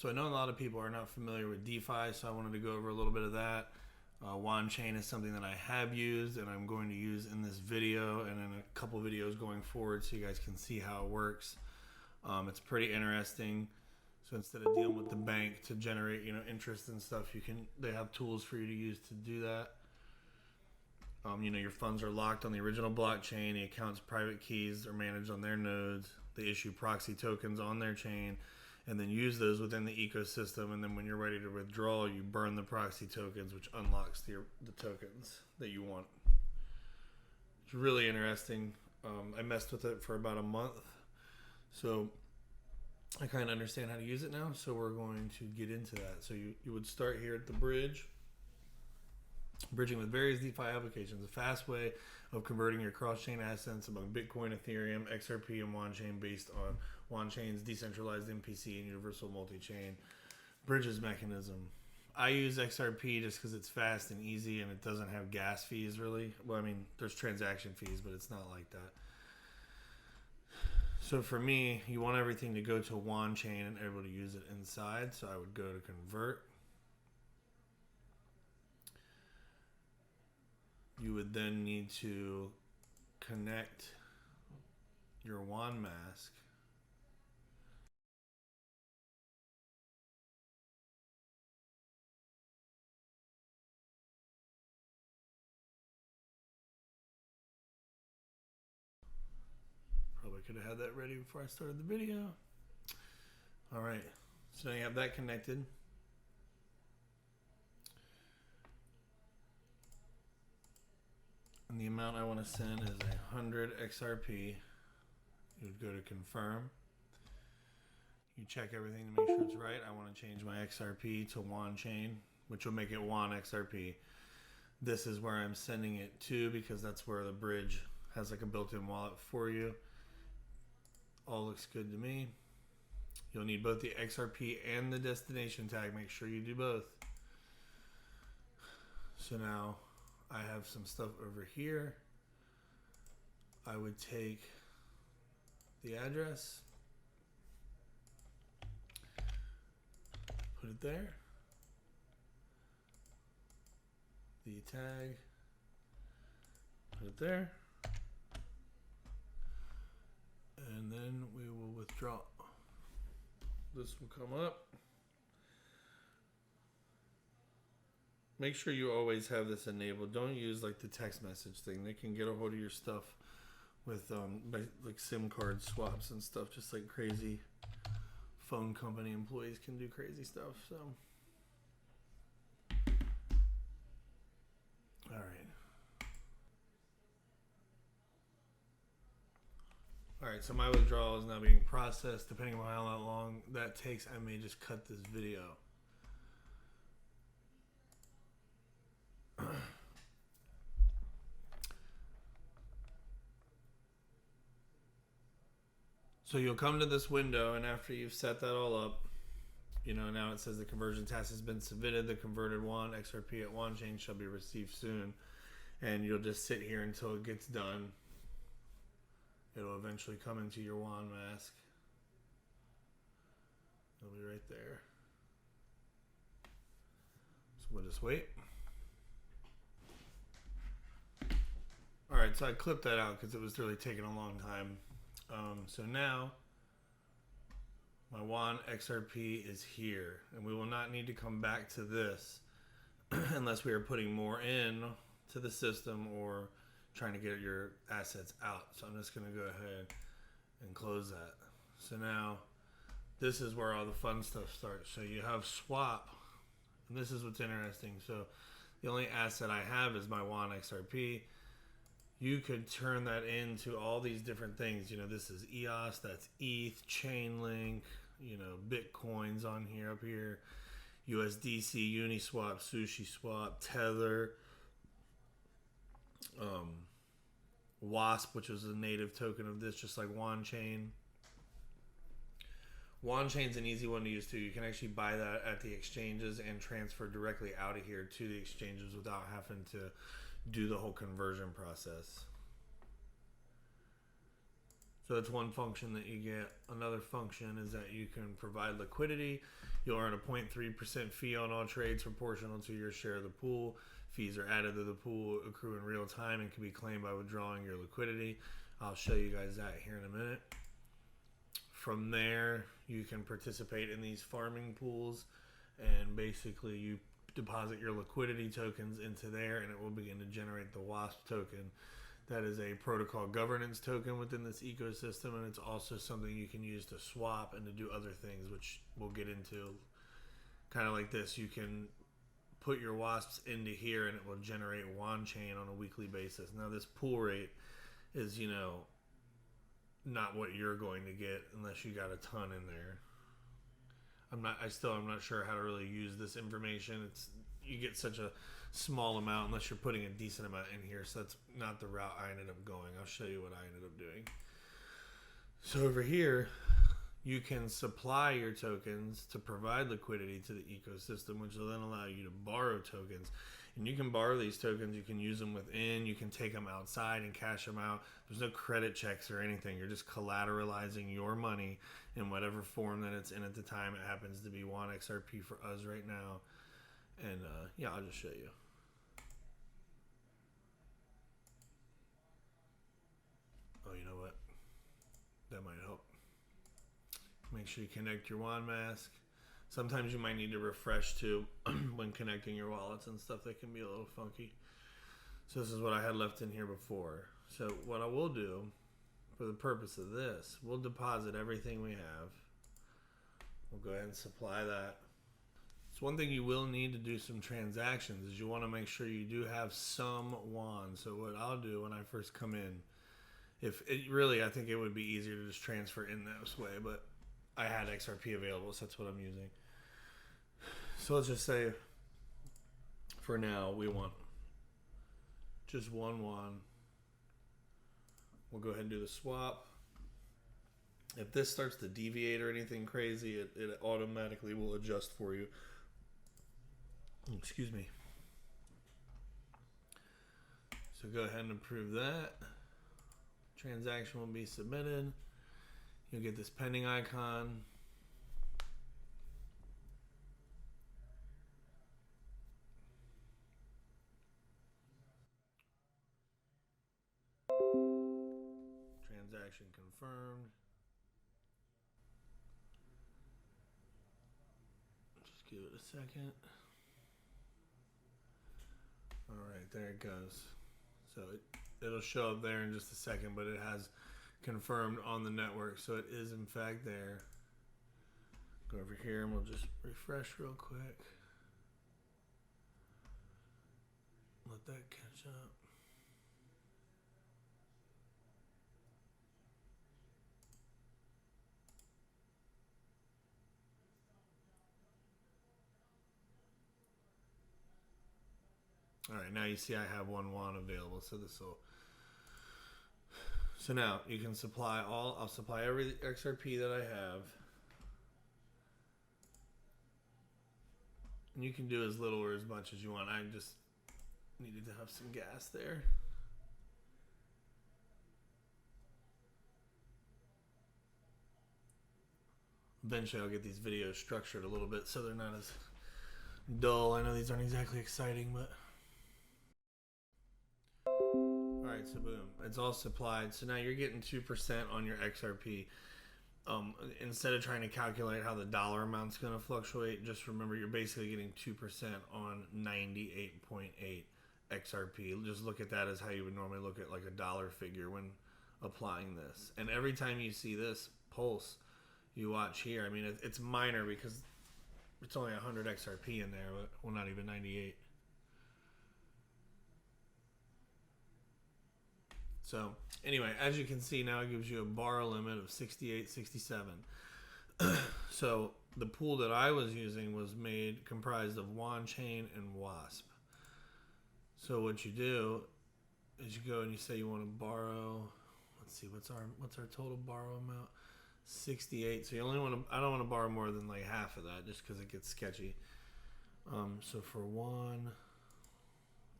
So I know a lot of people are not familiar with DeFi, so I wanted to go over a little bit of that. Wanchain is something that I have used and I'm going to use in this video and in a couple videos going forward so you guys can see how it works. It's pretty interesting. So instead of dealing with the bank to generate, interest and stuff, they have tools for you to use to do that. Your funds are locked on the original blockchain. The account's private keys are managed on their nodes. They issue proxy tokens on their chain and then use those within the ecosystem. And then when you're ready to withdraw, you burn the proxy tokens, which unlocks the tokens that you want. It's really interesting. I messed with it for about a month. So I kind of understand how to use it now. So we're going to get into that. So you would start here at the bridge. Bridging with various DeFi applications, a fast way of converting your cross-chain assets among Bitcoin, Ethereum, XRP, and Wanchain based on Wanchain's decentralized MPC and universal multi-chain bridges mechanism. I use XRP just because it's fast and easy and it doesn't have gas fees really. Well, I mean, there's transaction fees, but it's not like that. So for me, you want everything to go to Wanchain and able to use it inside. So I would go to convert. You would then need to connect your WAN mask probably could have had that ready before I started the video. All right, so now you have that connected. And the amount I want to send is 100 XRP. You would go to confirm. You check everything to make sure it's right. I want to change my XRP to Wanchain, which will make it Wan XRP. This is where I'm sending it to because that's where the bridge has like a built-in wallet for you. All looks good to me. You'll need both the XRP and the destination tag. Make sure you do both. So now I have some stuff over here. I would take the address, put it there, the tag, put it there, and then we will withdraw. This will come up. Make sure you always have this enabled. Don't use like the text message thing. They can get a hold of your stuff with like SIM card swaps and stuff, just like crazy phone company employees can do crazy stuff. So, all right, so my withdrawal is now being processed. Depending on how long that takes, I may just cut this video. So you'll come to this window, and after you've set that all up, now it says the conversion task has been submitted. The converted WAN XRP at Wanchain shall be received soon. And you'll just sit here until it gets done. It'll eventually come into your WAN mask. It'll be right there. So we'll just wait. All right, so I clipped that out because it was really taking a long time. So now my WAN XRP is here, and we will not need to come back to this unless we are putting more in to the system or trying to get your assets out. So I'm just going to go ahead and close that. So now this is where all the fun stuff starts. So you have swap, and this is what's interesting. So the only asset I have is my WAN XRP. You could turn that into all these different things. This is EOS, that's ETH, Chainlink, Bitcoins on here, up here, USDC, Uniswap, SushiSwap, Tether, Wasp, which is a native token of this, just like Wanchain. Wanchain's an easy one to use too. You can actually buy that at the exchanges and transfer directly out of here to the exchanges without having to do the whole conversion process. So that's one function that you get. Another function is that you can provide liquidity. You'll earn a 0.3% fee on all trades proportional to your share of the pool. Fees are added to the pool, accrue in real time, and can be claimed by withdrawing your liquidity. I'll show you guys that here in a minute. From there, you can participate in these farming pools, and basically you deposit your liquidity tokens into there, and it will begin to generate the WASP token. That is a protocol governance token within this ecosystem, and it's also something you can use to swap and to do other things, which we'll get into. Kind of like this, you can put your WASPs into here, and it will generate Wanchain on a weekly basis. Now, this pool rate is, not what you're going to get unless you got a ton in there. I'm not sure how to really use this information. You get such a small amount unless you're putting a decent amount in here, so that's not the route I ended up going. I'll show you what I ended up doing. So over here, you can supply your tokens to provide liquidity to the ecosystem, which will then allow you to borrow tokens. And you can borrow these tokens, you can use them within, you can take them outside and cash them out. There's no credit checks or anything. You're just collateralizing your money in whatever form that it's in at the time. It happens to be XRP for us right now. And yeah, I'll just show you. Oh, you know what? That might help. Make sure you connect your wand mask. Sometimes you might need to refresh too when connecting your wallets and stuff. That can be a little funky. So this is what I had left in here before. So what I will do for the purpose of this, we'll deposit everything we have. We'll go ahead and supply that. So one thing you will need to do some transactions is you want to make sure you do have some wands. So what I'll do when I first come in, I think it would be easier to just transfer in this way, but I had XRP available, so that's what I'm using. So let's just say for now we want just one wand. We'll go ahead and do the swap. If this starts to deviate or anything crazy, it automatically will adjust for you. Excuse me. So go ahead and approve that. Transaction will be submitted. You'll get this pending icon. Transaction confirmed. Just give it a second. All right, there it goes. So it'll show up there in just a second, but it has confirmed on the network, so it is in fact there. Go over here and we'll just refresh real quick. Let that catch up. All right, now you see I have one wand available, so this will. So now you can supply I'll supply every XRP that I have. And you can do as little or as much as you want. I just needed to have some gas there. Eventually I'll get these videos structured a little bit so they're not as dull. I know these aren't exactly exciting, but... Alright, so boom. It's all supplied. So now you're getting 2% on your XRP. Instead of trying to calculate how the dollar amount's going to fluctuate, just remember you're basically getting 2% on 98.8 XRP. Just look at that as how you would normally look at like a dollar figure when applying this. And every time you see this pulse, you watch here. I mean, it's minor because it's only 100 XRP in there, but well, not even 98. So anyway, as you can see, now it gives you a borrow limit of 68.67. So the pool that I was using was comprised of Wanchain and WASP. So what you do is you go and you say you want to borrow. Let's see, what's our total borrow amount? 68. So you only want to. I don't want to borrow more than like half of that, just because it gets sketchy. So for one,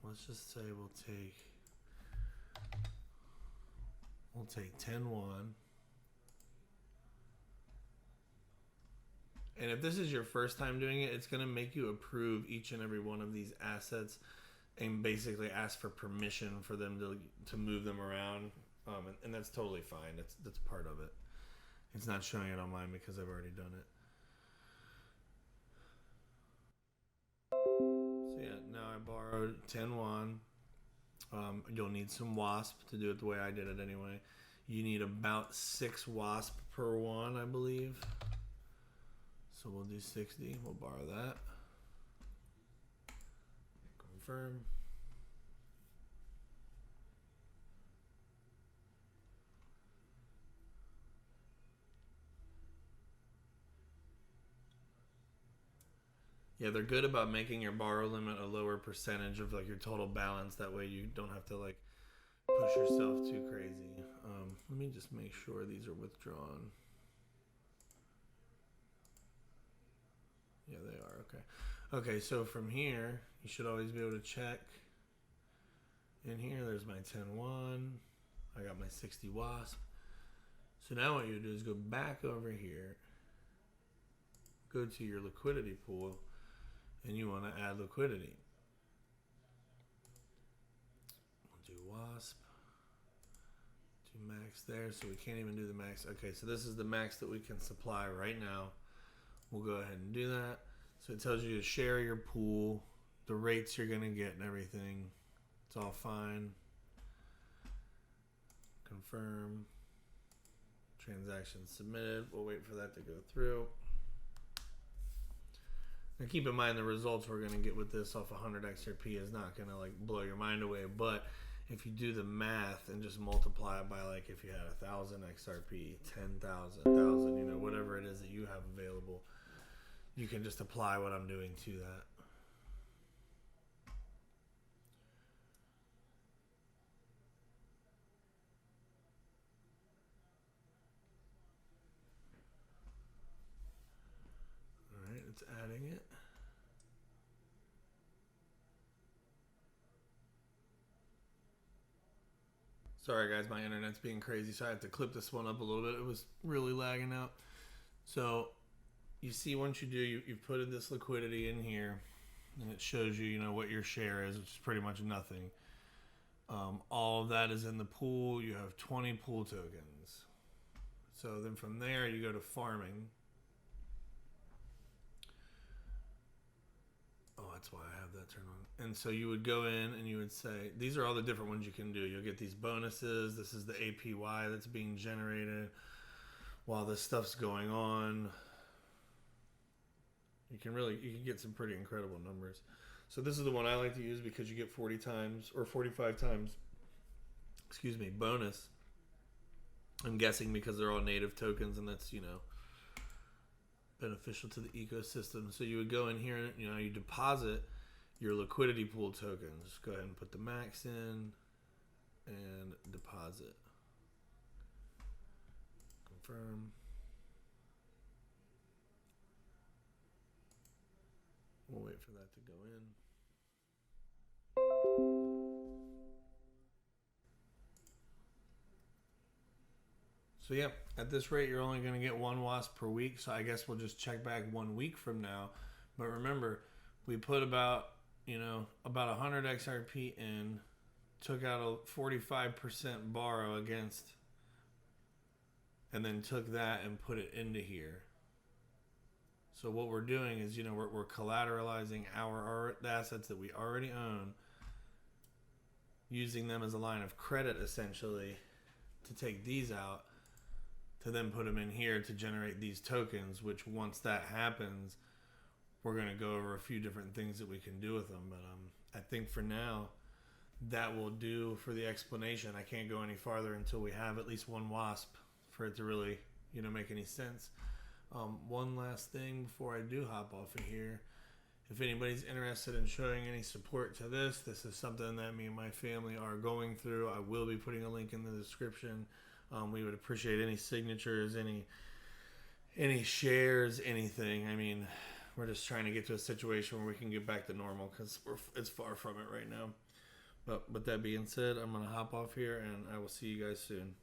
let's just say we'll take 10 won. And if this is your first time doing it, it's going to make you approve each and every one of these assets and basically ask for permission for them to move them around. And that's totally fine. That's part of it. It's not showing it on mine because I've already done it. So yeah, now I borrowed 10 won. You'll need some wasp to do it the way I did it anyway. You need about 6 wasp per won, I believe. So we'll do 60. We'll borrow that. Confirm. Yeah, they're good about making your borrow limit a lower percentage of like your total balance. That way you don't have to like push yourself too crazy. Let me just make sure these are withdrawn. Yeah, they are. Okay. Okay, so from here, you should always be able to check. In here, there's my 10 won. I got my 60 wasp. So now what you do is go back over here, go to your liquidity pool, and you want to add liquidity. We'll do wasp. Do max there, so we can't even do the max. Okay, so this is the max that we can supply right now. We'll go ahead and do that. So it tells you to share your pool, the rates you're going to get and everything. It's all fine. Confirm. Transaction submitted. We'll wait for that to go through. Now keep in mind the results we're going to get with this off 100 XRP is not going to like blow your mind away, but if you do the math and just multiply it by like if you had 1,000 XRP, 10,000, 1,000, you know, whatever it is that you have available, you can just apply what I'm doing to that. All right, it's adding it. Sorry guys, my internet's being crazy, so I have to clip this one up a little bit. It was really lagging out. So you see once you do, you've put in this liquidity in here, and it shows you, you know, what your share is, which is pretty much nothing. All of that is in the pool. You have 20 pool tokens. So then from there, you go to farming. Oh, that's why I have that turned on. And so you would go in and you would say, these are all the different ones you can do. You'll get these bonuses. This is the APY that's being generated while this stuff's going on. You can get some pretty incredible numbers. So this is the one I like to use because you get 40 times or 45 times, bonus. I'm guessing because they're all native tokens and that's, you know, beneficial to the ecosystem. So you would go in here and, you know, you deposit your liquidity pool tokens. Go ahead and put the max in and deposit. Confirm. We'll wait for that to go in. So yeah, at this rate, you're only going to get 1 wasp per week. So I guess we'll just check back 1 week from now. But remember, we put about 100 XRP in, took out a 45% borrow against, and then took that and put it into here. So what we're doing is, you know, we're collateralizing the assets that we already own, using them as a line of credit essentially to take these out, to then put them in here to generate these tokens, which once that happens, we're going to go over a few different things that we can do with them. But I think for now, that will do for the explanation. I can't go any farther until we have at least 1 wasp for it to really, you know, make any sense. One last thing before I do hop off of here. If anybody's interested in showing any support to this is something that me and my family are going through. I will be putting a link in the description. We would appreciate any signatures, any shares, anything. I mean, we're just trying to get to a situation where we can get back to normal because it's far from it right now. But with that being said, I'm going to hop off here and I will see you guys soon.